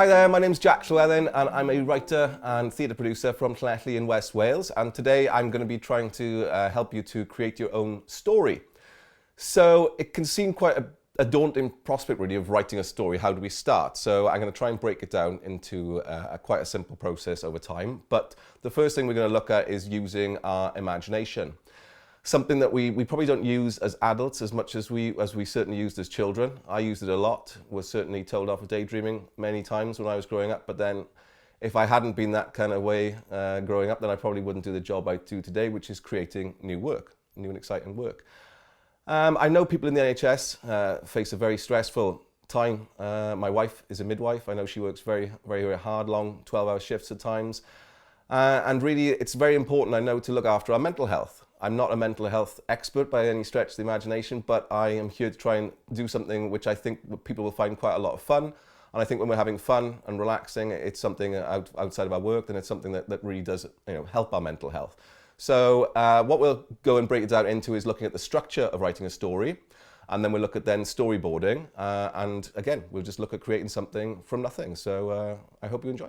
there, my name's Llewelyn and I'm a writer and theatre producer from Llanelli in West Wales, and today I'm going to be trying to help you to create your own story. So it can seem quite a daunting prospect really of writing a story. How do we start? So I'm going to try and break it down into quite a simple process over time, but the first thing we're going to look at is using our imagination. Something that we probably don't use as adults as much as we certainly used as children. I used it a lot, was certainly told off for daydreaming many times when I was growing up, but then if I hadn't been that kind of way growing up, then I probably wouldn't do the job I do today, which is creating new and exciting work. I know people in the NHS face a very stressful time. My wife is a midwife. I know she works very, very, very hard, long 12-hour shifts at times. And really, it's very important, I know, to look after our mental health. I'm not a mental health expert by any stretch of the imagination, but I am here to try and do something which I think people will find quite a lot of fun. And I think when we're having fun and relaxing, it's something outside of our work, then it's something that really does, help our mental health. So what we'll go and break it down into is looking at the structure of writing a story, and then we'll look at then storyboarding, and again, we'll just look at creating something from nothing. So I hope you enjoy.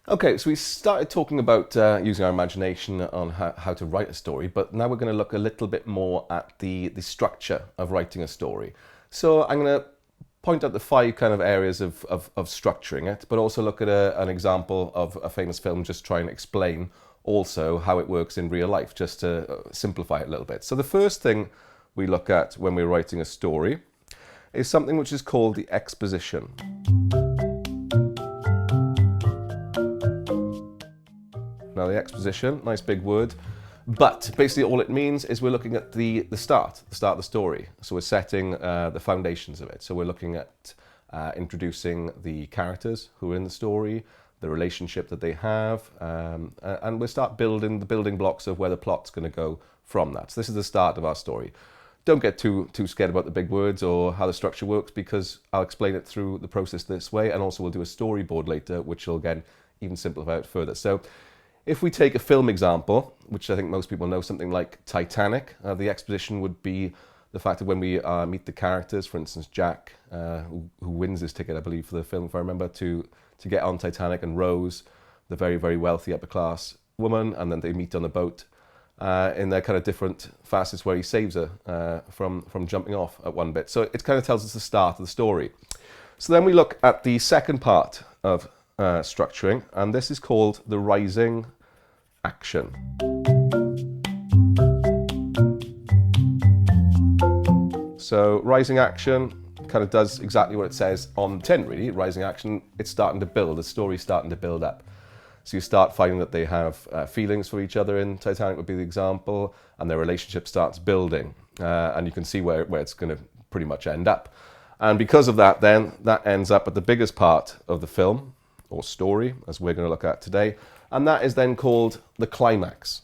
Okay, so we started talking about using our imagination on how to write a story, but now we're going to look a little bit more at the structure of writing a story. So I'm going to point out the 5 kind of areas of structuring it, but also look at an example of a famous film, just try and explain also how it works in real life, just to simplify it a little bit. So the first thing we look at when we're writing a story is something which is called the exposition. Now the exposition, nice big word, but basically all it means is we're looking at the start of the story. So we're setting the foundations of it. So we're looking at introducing the characters who are in the story, the relationship that they have, and we'll start building the building blocks of where the plot's going to go from that. So this is the start of our story. Don't get too scared about the big words or how the structure works, because I'll explain it through the process this way, and also we'll do a storyboard later, which will again even simplify it further. So if we take a film example, which I think most people know, something like Titanic, the exposition would be the fact that when we meet the characters, for instance, Jack, who wins his ticket, I believe, for the film, if I remember, to get on Titanic, and Rose, the very, very wealthy upper class woman, and then they meet on the boat in their kind of different facets where he saves her from jumping off at one bit. So it kind of tells us the start of the story. So then we look at the second part of structuring, and this is called the rising action. So rising action kind of does exactly what it says on the tin, really. Rising action, it's starting to build, the story's starting to build up. So you start finding that they have feelings for each other. In Titanic would be the example, and their relationship starts building, and you can see where it's going to pretty much end up. And because of that, then that ends up at the biggest part of the film or story, as we're going to look at today, and that is then called the climax.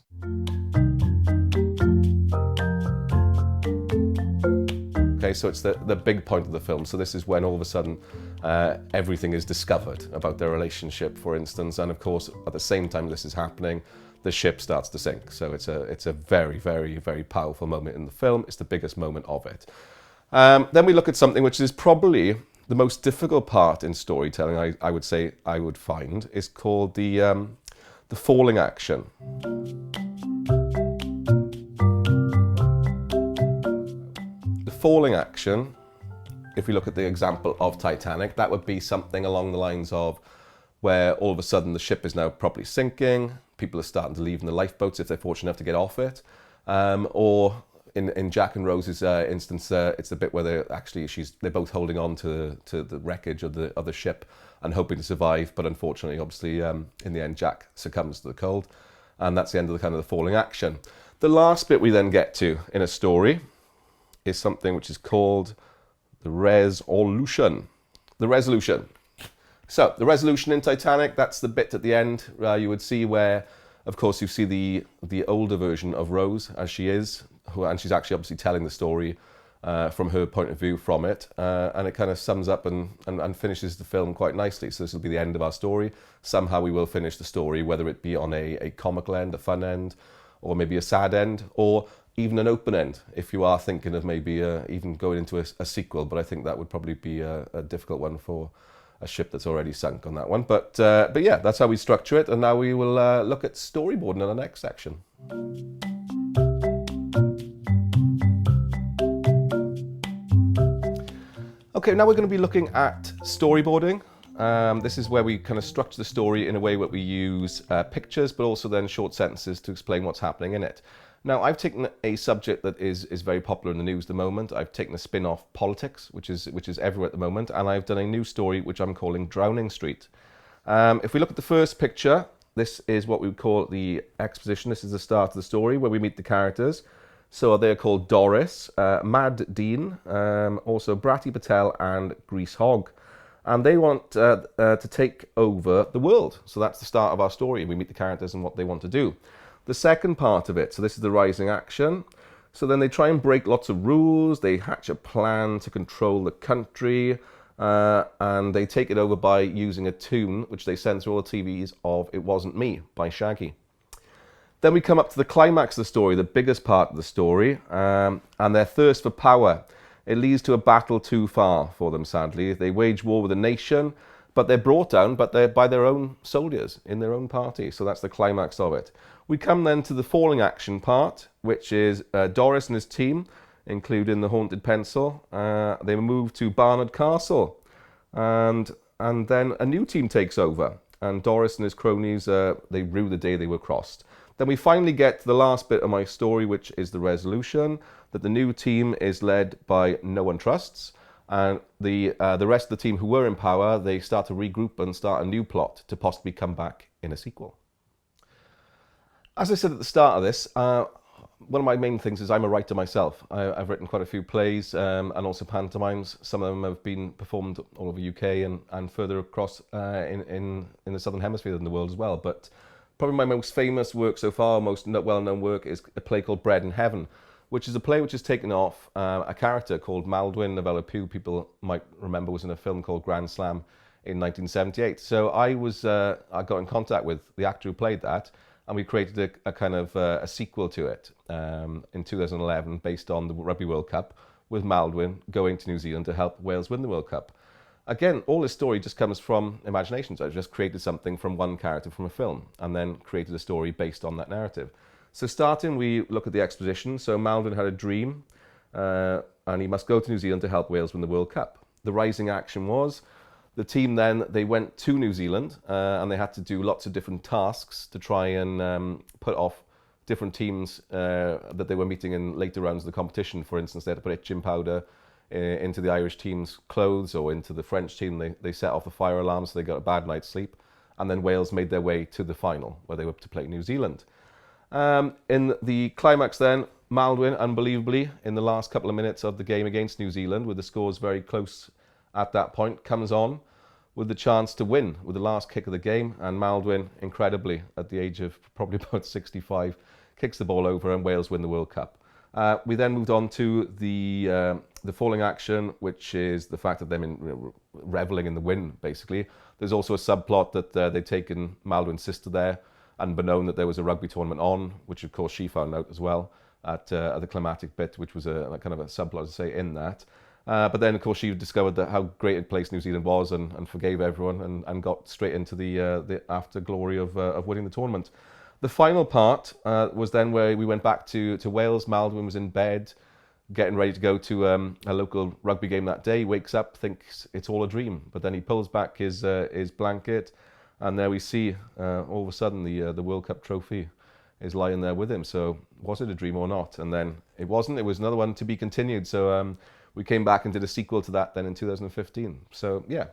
Okay, so it's the big point of the film. So this is when all of a sudden everything is discovered about their relationship, for instance, and of course at the same time this is happening, the ship starts to sink. So it's a very, very, very powerful moment in the film. It's the biggest moment of it. Then we look at something which is probably the most difficult part in storytelling, I would say, I would find, is called the falling action. The falling action, if we look at the example of Titanic, that would be something along the lines of where all of a sudden the ship is now properly sinking, people are starting to leave in the lifeboats if they're fortunate enough to get off it, or in Jack and Rose's instance, it's the bit where they're both holding on to the wreckage of the ship and hoping to survive, but unfortunately, obviously, in the end, Jack succumbs to the cold, and that's the end of the falling action. The last bit we then get to in a story is something which is called the resolution. The resolution. So the resolution in Titanic, that's the bit at the end you would see where, of course, you see the older version of Rose as she is, and she's actually obviously telling the story from her point of view from it, and it kind of sums up and finishes the film quite nicely. So this will be the end of our story. Somehow we will finish the story, whether it be on a comical end, a fun end, or maybe a sad end, or even an open end, if you are thinking of maybe even going into a sequel, but I think that would probably be a difficult one for a ship that's already sunk on that one. But yeah, that's how we structure it. And now we will look at storyboarding in the next section. Okay, now we're going to be looking at storyboarding. This is where we kind of structure the story in a way where we use pictures, but also then short sentences to explain what's happening in it. Now, I've taken a subject that is very popular in the news at the moment. I've taken a spin-off politics, which is everywhere at the moment, and I've done a new story which I'm calling Drowning Street. If we look at the first picture, this is what we would call the exposition. This is the start of the story where we meet the characters. So they're called Doris, Mad Dean, also Bratty Patel and Grease Hog. And they want to take over the world. So that's the start of our story. We meet the characters and what they want to do. The second part of it, so this is the rising action. So then they try and break lots of rules. They hatch a plan to control the country. And they take it over by using a tune, which they send through all the TVs, of It Wasn't Me by Shaggy. Then we come up to the climax of the story, the biggest part of the story, and their thirst for power. It leads to a battle too far for them, sadly. They wage war with a nation, but they're brought down by their own soldiers in their own party. So that's the climax of it. We come then to the falling action part, which is Doris and his team, including the Haunted Pencil. They move to Barnard Castle, and then a new team takes over. And Doris and his cronies, they rue the day they were crossed. Then we finally get to the last bit of my story, which is the resolution, that the new team is led by No One Trusts, and the rest of the team who were in power, they start to regroup and start a new plot to possibly come back in a sequel. As I said at the start of this, one of my main things is I'm a writer myself. I've written quite a few plays and also pantomimes. Some of them have been performed all over the UK and further across in the Southern Hemisphere in the world as well. But probably my most famous work so far, most well-known work, is a play called Bread in Heaven, which is a play which has taken off a character called Maldwyn Novello Pugh. People might remember was in a film called Grand Slam in 1978. So I got in contact with the actor who played that, and we created a kind of a sequel to it in 2011 based on the Rugby World Cup, with Maldwyn going to New Zealand to help Wales win the World Cup. Again, all this story just comes from imagination. So I just created something from one character from a film and then created a story based on that narrative. So starting, we look at the exposition. So Maldwyn had a dream and he must go to New Zealand to help Wales win the World Cup. The rising action was the team then, they went to New Zealand and they had to do lots of different tasks to try and put off different teams that they were meeting in later rounds of the competition. For instance, they had to put itching powder into the Irish team's clothes, or into the French team. They set off the fire alarm so they got a bad night's sleep. And then Wales made their way to the final, where they were to play New Zealand. In the climax then, Maldwyn, unbelievably, in the last couple of minutes of the game against New Zealand, with the scores very close at that point, comes on with the chance to win with the last kick of the game. And Maldwyn, incredibly, at the age of probably about 65, kicks the ball over and Wales win the World Cup. We then moved on to the falling action, which is the fact of them reveling in the win, basically. There's also a subplot that they'd taken Maldwyn's sister there, unbeknown that there was a rugby tournament on, which of course she found out as well at the climatic bit, which was a kind of a subplot to say in that. But then of course she discovered that how great a place New Zealand was and forgave everyone and got straight into the after glory of winning the tournament. The final part was then where we went back to Wales. Maldwyn was in bed, getting ready to go to a local rugby game that day. He wakes up, thinks it's all a dream, but then he pulls back his blanket, and there we see all of a sudden the World Cup trophy is lying there with him. So was it a dream or not? And then it wasn't. It was another one to be continued. So we came back and did a sequel to that then in 2015. So yeah.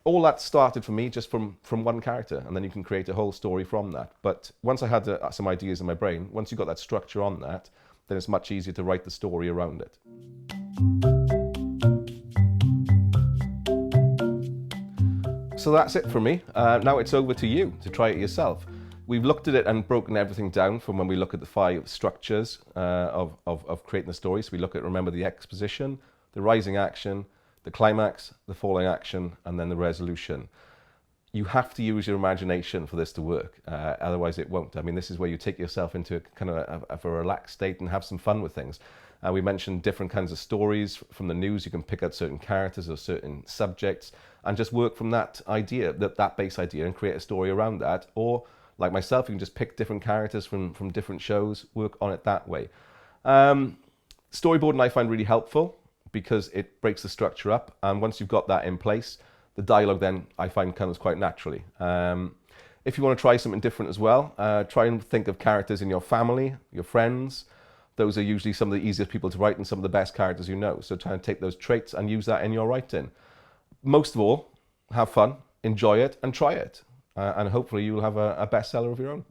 All that started for me just from one character, and then you can create a whole story from that. But once I had some ideas in my brain, once you got that structure on that, then it's much easier to write the story around it. So that's it for me. Now it's over to you to try it yourself. We've looked at it and broken everything down from when we look at the 5 structures of creating the story. So we look at, remember, the exposition, the rising action, the climax, the falling action, and then the resolution. you have to use your imagination for this to work, otherwise it won't. I mean, this is where you take yourself into a kind of a relaxed state and have some fun with things. We mentioned different kinds of stories from the news. You can pick out certain characters or certain subjects and just work from that idea, that base idea, and create a story around that. Or like myself, you can just pick different characters from different shows, work on it that way. Storyboarding I find really helpful because it breaks the structure up, and once you've got that in place, the dialogue then I find comes quite naturally. If you want to try something different as well, try and think of characters in your family, your friends. Those are usually some of the easiest people to write and some of the best characters you know. So try and take those traits and use that in your writing. Most of all, have fun, enjoy it, and try it. And hopefully you'll have a bestseller of your own.